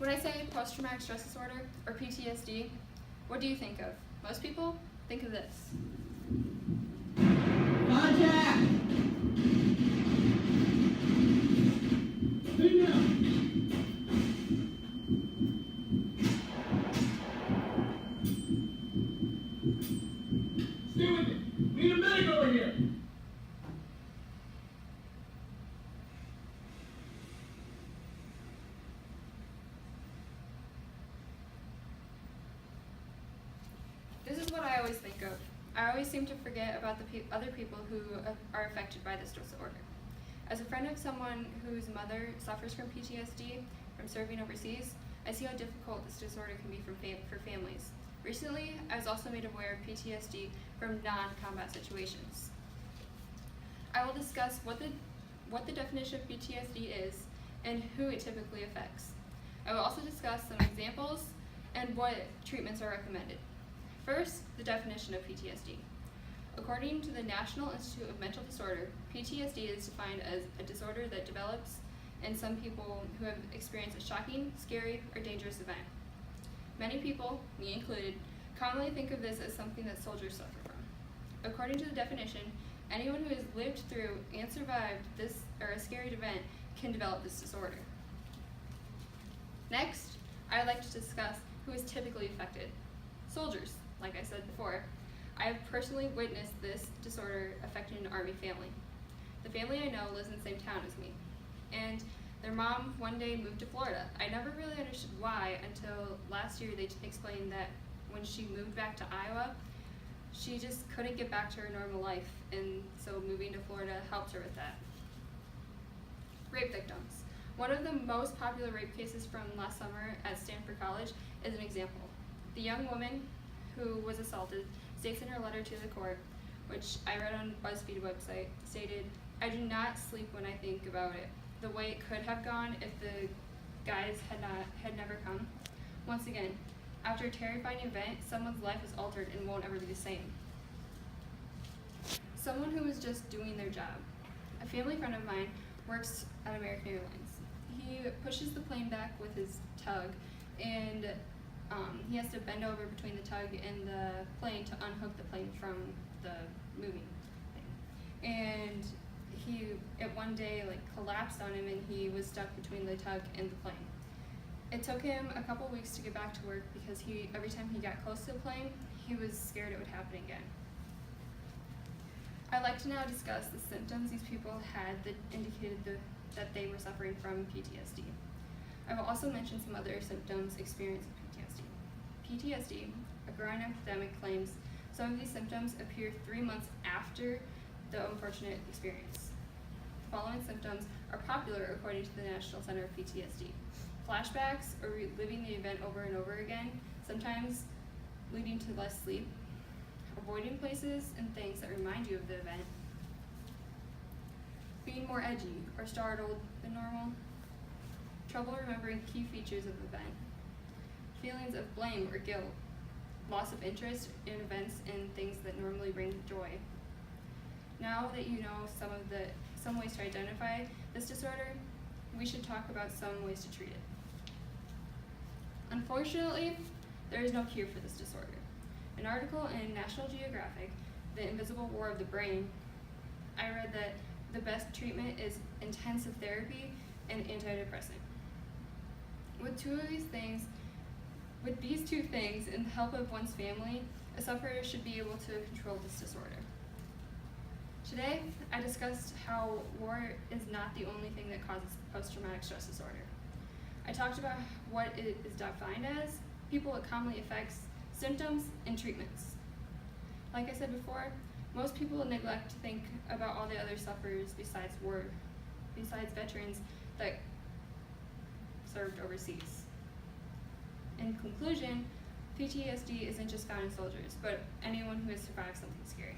When I say post-traumatic stress disorder, or PTSD, what do you think of? Most people think of this. Contact! Stay down! Stay with me! We need a medic over here! This is what I always think of. I always seem to forget about the other people who are affected by this disorder. As a friend of someone whose mother suffers from PTSD from serving overseas, I see how difficult this disorder can be for families. Recently, I was also made aware of PTSD from non-combat situations. I will discuss what the definition of PTSD is and who it typically affects. I will also discuss some examples and what treatments are recommended. First, the definition of PTSD. According to the National Institute of Mental Disorder, PTSD is defined as a disorder that develops in some people who have experienced a shocking, scary, or dangerous event. Many people, me included, commonly think of this as something that soldiers suffer from. According to the definition, anyone who has lived through and survived this or a scary event can develop this disorder. Next, I would like to discuss who is typically affected. Soldiers, like I said before. I have personally witnessed this disorder affecting an Army family. The family I know lives in the same town as me, and their mom one day moved to Florida. I never really understood why until last year they explained that when she moved back to Iowa, she just couldn't get back to her normal life, and so moving to Florida helped her with that. Rape victims. One of the most popular rape cases from last summer at Stanford College is an example. The young woman who was assaulted states in her letter to the court, which I read on BuzzFeed website, stated, "I do not sleep when I think about it. The way it could have gone if the guys had never come. Once again, after a terrifying event, someone's life is altered and won't ever be the same." Someone who is just doing their job. A family friend of mine works at American Airlines. He pushes the plane back with his tug, and he has to bend over between the tug and the plane to unhook the plane from the moving thing. And it one day collapsed on him, and he was stuck between the tug and the plane. It took him a couple weeks to get back to work because every time he got close to the plane, he was scared it would happen again. I'd like to now discuss the symptoms these people had that indicated that they were suffering from PTSD. I will also mention some other symptoms experienced with PTSD. PTSD, a growing epidemic, claims some of these symptoms appear 3 months after the unfortunate experience. The following symptoms are popular according to the National Center of PTSD. Flashbacks, or reliving the event over and over again, sometimes leading to less sleep, avoiding places and things that remind you of the event, being more edgy or startled than normal, trouble remembering key features of the event, feelings of blame or guilt, loss of interest in events and things that normally bring joy. Now that you know some ways to identify this disorder, we should talk about some ways to treat it. Unfortunately, there is no cure for this disorder. An article in National Geographic, The Invisible War of the Brain, I read that the best treatment is intensive therapy and antidepressant. With these two things and the help of one's family, a sufferer should be able to control this disorder. Today, I discussed how war is not the only thing that causes post-traumatic stress disorder. I talked about what it is defined as, people it commonly affects, symptoms, and treatments. Like I said before, most people neglect to think about all the other sufferers besides veterans that served overseas. In conclusion, PTSD isn't just found in soldiers, but anyone who has survived something scary.